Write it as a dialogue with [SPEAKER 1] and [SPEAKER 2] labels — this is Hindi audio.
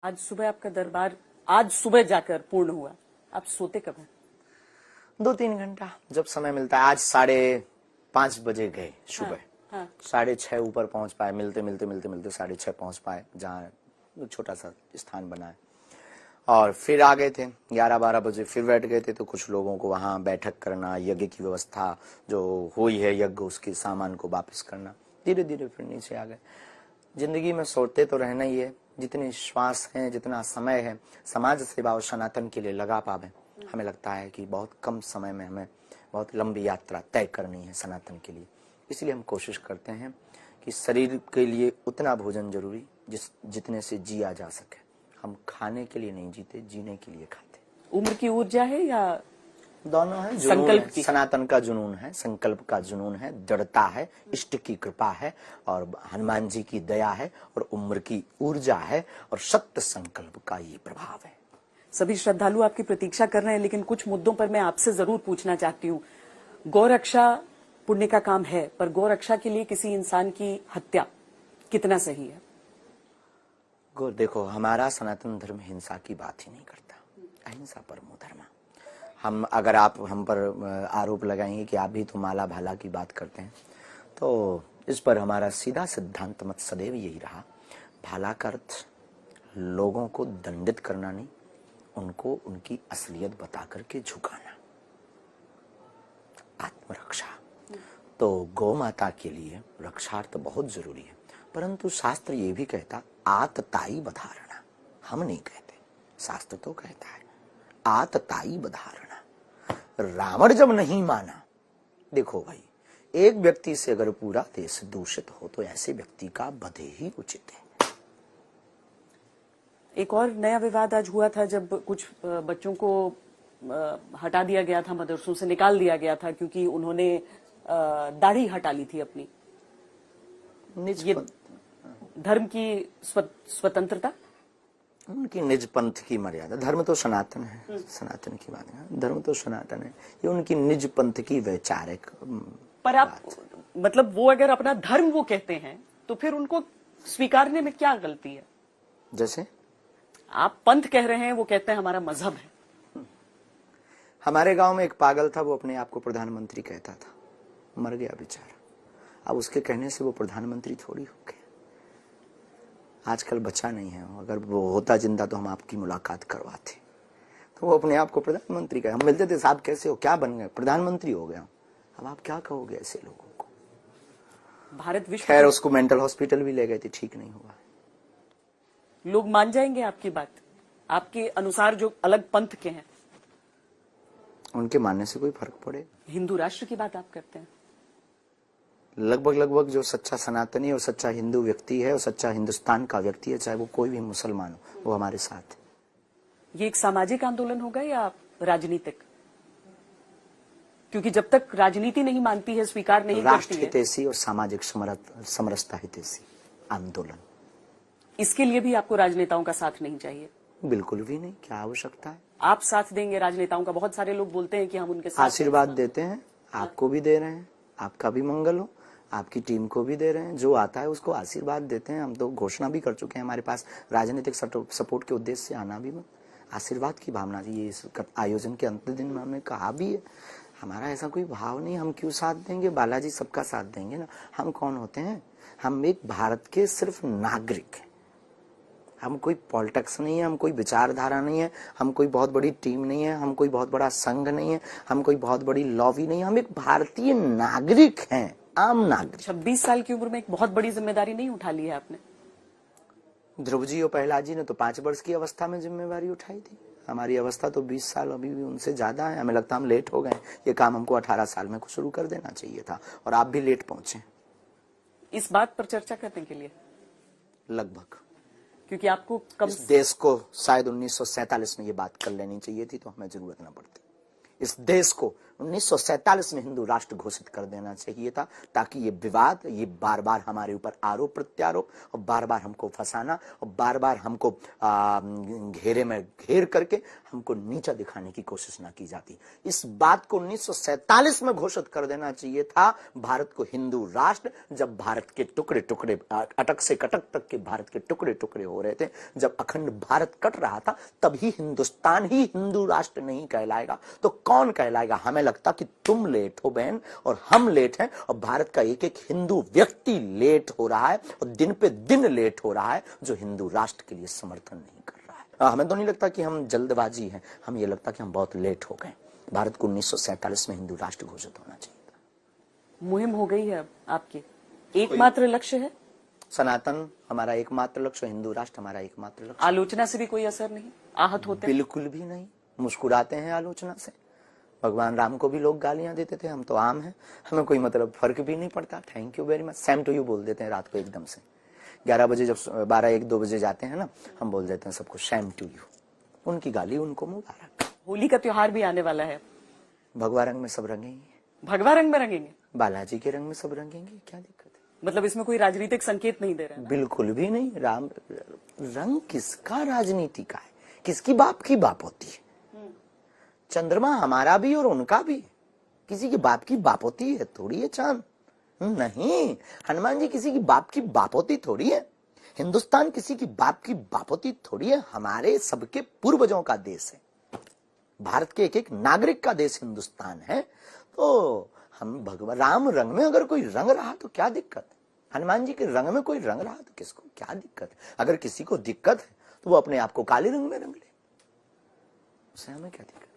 [SPEAKER 1] आज सुबह आपका दरबार आज सुबह जाकर पूर्ण हुआ, आप सोते कब हैं?
[SPEAKER 2] 2-3 घंटा जब समय मिलता है। आज 5:30 बजे गए सुबह।
[SPEAKER 1] हाँ।
[SPEAKER 2] 6:30 ऊपर पहुंच पाए, मिलते 6:30 पहुंच पाए, जहाँ छोटा सा स्थान बना है। और फिर आ गए थे 11-12 बजे, फिर बैठ गए थे। तो कुछ लोगों को वहां बैठक करना, यज्ञ की व्यवस्था जो हुई है यज्ञ उसके सामान को वापस करना, धीरे धीरे फिर नीचे आ गए। जिंदगी में सोते तो रहना ही है। जितनी श्वास है, जितना समय है समाज सेवा और सनातन के लिए लगा पावे। हमें लगता है कि बहुत कम समय में हमें बहुत लंबी यात्रा तय करनी है सनातन के लिए। इसलिए हम कोशिश करते हैं कि शरीर के लिए उतना भोजन जरूरी जितने से जिया जा सके। हम खाने के लिए नहीं जीते, जीने के लिए खाते।
[SPEAKER 1] उम्र की ऊर्जा है या
[SPEAKER 2] दोनों है,
[SPEAKER 1] संकल्प की?
[SPEAKER 2] सनातन का जुनून है, संकल्प का जुनून है, दृढ़ता है, इष्ट की कृपा है, और हनुमान जी की दया है, और उम्र की ऊर्जा है, और सत्य संकल्प का ये प्रभाव है।
[SPEAKER 1] सभी श्रद्धालु आपकी प्रतीक्षा कर रहे हैं, लेकिन कुछ मुद्दों पर मैं आपसे जरूर पूछना चाहती हूँ। गौरक्षा पुण्य का काम है, पर गौरक्षा के लिए किसी इंसान की हत्या कितना सही है?
[SPEAKER 2] देखो, हमारा सनातन धर्म हिंसा की बात ही नहीं करता। अहिंसा परमो धर्म। अगर आप हम पर आरोप लगाएंगे कि आप भी तो माला भाला की बात करते हैं, तो इस पर हमारा सीधा सिद्धांत मत सदैव यही रहा, भाला का अर्थ लोगों को दंडित करना नहीं, उनको उनकी असलियत बता करके झुकाना, आत्मरक्षा। तो गौ माता के लिए रक्षार्थ बहुत जरूरी है, परंतु शास्त्र ये भी कहता आतताई बधारणा। हम नहीं कहते, शास्त्र तो कहता है आतताई बधारणा। रावण जब नहीं माना, देखो भाई, एक व्यक्ति से अगर पूरा देश दूषित हो तो ऐसे व्यक्ति का वध ही उचित है।
[SPEAKER 1] एक और नया विवाद आज हुआ था जब कुछ बच्चों को हटा दिया गया था, मदरसों से निकाल दिया गया था क्योंकि उन्होंने दाढ़ी हटा ली थी अपनी। ये धर्म की स्वतंत्रता,
[SPEAKER 2] उनकी निज पंथ की मर्यादा। धर्म तो सनातन है, सनातन की बात है, धर्म तो सनातन है, ये उनकी निज पंथ की वैचारिक।
[SPEAKER 1] पर आप मतलब वो अगर अपना धर्म वो कहते हैं तो फिर उनको स्वीकारने में क्या गलती है?
[SPEAKER 2] जैसे
[SPEAKER 1] आप पंथ कह रहे हैं, वो कहते हैं हमारा मजहब है।
[SPEAKER 2] हमारे गांव में एक पागल था, वो अपने आप को प्रधानमंत्री कहता था, मर गया बेचारा। अब उसके कहने से वो प्रधानमंत्री थोड़ी हो गया। आजकल बचा नहीं है, अगर वो होता जिंदा तो हम आपकी मुलाकात करवाते। तो वो अपने आप को प्रधानमंत्री कहे। हम मिलते थे, साहब कैसे हो, क्या बन गए? प्रधानमंत्री हो गया। अब आप क्या कहोगे ऐसे लोगों को?
[SPEAKER 1] भारत विश्व,
[SPEAKER 2] खैर उसको मेंटल हॉस्पिटल भी ले गए थे, ठीक नहीं हुआ।
[SPEAKER 1] लोग मान जाएंगे आपकी बात, आपके अनुसार जो अलग पंथ के हैं?
[SPEAKER 2] उनके मानने से कोई फर्क पड़े?
[SPEAKER 1] हिंदू राष्ट्र की बात आप करते हैं।
[SPEAKER 2] लगभग जो सच्चा सनातनी और सच्चा हिंदू व्यक्ति है और सच्चा हिंदुस्तान का व्यक्ति है, चाहे वो कोई भी मुसलमान हो, वो हमारे साथ है। ये
[SPEAKER 1] एक सामाजिक आंदोलन होगा या राजनीतिक? क्योंकि जब तक राजनीति नहीं मानती है, स्वीकार नहीं करती है,
[SPEAKER 2] राष्ट्र हितैषी और सामाजिक समरसता हितैषी आंदोलन।
[SPEAKER 1] इसके लिए भी आपको राजनेताओं का साथ नहीं चाहिए?
[SPEAKER 2] बिल्कुल भी नहीं, क्या आवश्यकता है?
[SPEAKER 1] आप साथ देंगे राजनेताओं का? बहुत सारे लोग बोलते हैं कि हम उनके साथ
[SPEAKER 2] आशीर्वाद देते हैं, आपको भी दे रहे हैं, आपका भी मंगल हो, आपकी टीम को भी दे रहे हैं, जो आता है उसको आशीर्वाद देते हैं। हम तो घोषणा भी कर चुके हैं, हमारे पास राजनीतिक सपोर्ट के उद्देश्य से आना भी मत, आशीर्वाद की भावना। ये इस आयोजन के अंतिम दिन में हमने कहा भी है, हमारा ऐसा कोई भाव नहीं, हम क्यों साथ देंगे, बालाजी सबका साथ देंगे ना। हम कौन होते हैं? हम एक भारत के सिर्फ नागरिक हैं, हम कोई पॉलिटिक्स नहीं है, हम कोई विचारधारा नहीं है, हम कोई बहुत बड़ी टीम नहीं है, हम कोई बहुत बड़ा संघ नहीं है, हम कोई बहुत बड़ी लॉबी नहीं है, हम एक भारतीय नागरिक हैं, आम नागरिक।
[SPEAKER 1] 26 साल की उम्र में एक बहुत बड़ी जिम्मेदारी नहीं उठा ली है आपने?
[SPEAKER 2] ध्रुव जी और प्रहलाद जी ने तो 5 वर्ष की अवस्था में जिम्मेवारी उठाई थी। हमारी अवस्था तो 20 साल अभी भी उनसे ज्यादा है। हमें लगता है हम लेट हो गए, ये काम हमको 18 साल में शुरू कर देना चाहिए था, और आप भी लेट पहुंचे।
[SPEAKER 1] इस बात पर चर्चा करने के लिए
[SPEAKER 2] लगभग,
[SPEAKER 1] क्योंकि आपको कम
[SPEAKER 2] इस देश को शायद 1947 में ये बात कर लेनी चाहिए थी, तो हमें जरूरत न पड़ती। इस देश को 1947 में हिंदू राष्ट्र घोषित कर देना चाहिए था, ताकि ये विवाद, ये बार बार हमारे ऊपर आरोप प्रत्यारोप और बार बार हमको फंसाना और बार बार हमको घेरे में घेर करके हमको नीचा दिखाने की कोशिश ना की जाती। इस बात को 1947 में घोषित कर देना चाहिए था, भारत को हिंदू राष्ट्र। जब भारत के टुकड़े टुकड़े, अटक से कटक तक के भारत के टुकड़े टुकड़े हो रहे थे, जब अखंड भारत कट रहा था, तभी हिंदुस्तान ही हिंदू राष्ट्र नहीं कहलाएगा तो कौन कहलाएगा? हमें लगता कि तुम लेट हो बहन और हम लेट हैं, और भारत का एक एक हिंदू व्यक्ति लेट हो रहा है और दिन पे दिन लेट हो रहा है, जो हिंदू राष्ट्र के लिए समर्थन नहीं कर रहा है। हमें तो नहीं लगता कि हम जल्दबाजी हैं, हमें यह लगता कि हम बहुत लेट हो गए। भारत को 1947 में हिंदू राष्ट्र घोषित होना चाहिए था।
[SPEAKER 1] मुहिम हो गई है अब आपकी, एकमात्र लक्ष्य है
[SPEAKER 2] सनातन हमारा एकमात्र लक्ष्य, हिंदू राष्ट्र हमारा एकमात्र लक्ष्य।
[SPEAKER 1] आलोचना से भी कोई असर नहीं, आहत होते हैं?
[SPEAKER 2] बिल्कुल भी नहीं, मुस्कुराते हैं आलोचना से। भगवान राम को भी लोग गालियां देते थे, हम तो आम हैं, हमें कोई मतलब फर्क भी नहीं पड़ता। Thank you very much, same to you बोल देते हैं रात को एकदम से 11 बजे, जब 12-1-2 बजे जाते हैं ना, हम बोल देते हैं सबको सेम टू यू। उनकी गाली उनको मुबारक।
[SPEAKER 1] होली का त्योहार भी आने वाला है,
[SPEAKER 2] भगवा रंग में सब रंगेंगे,
[SPEAKER 1] भगवा रंग में रंगेंगे,
[SPEAKER 2] बालाजी के रंग में सब रंगेंगे, क्या दिक्कत है?
[SPEAKER 1] मतलब इसमें कोई राजनीतिक संकेत नहीं दे रहे हैं?
[SPEAKER 2] बिल्कुल भी नहीं। राम रंग किसका राजनीति का है? किसकी बाप की बाप होती है? चंद्रमा हमारा भी और उनका भी, किसी की बाप की बाप होती है थोड़ी है चांद? नहीं, हनुमान जी किसी की बाप की बाप होती थोड़ी है, हिंदुस्तान किसी की बाप की बाप होती थोड़ी है। हमारे सबके पूर्वजों का देश है, भारत के एक एक नागरिक का देश हिंदुस्तान है। तो हम भगवान राम रंग में अगर कोई रंग रहा तो क्या दिक्कत है? हनुमान जी के रंग में कोई रंग रहा तो किसको क्या दिक्कत है? अगर किसी को दिक्कत है तो वो अपने आप को काले रंग में रंग ले, उससे हमें क्या दिक्कत?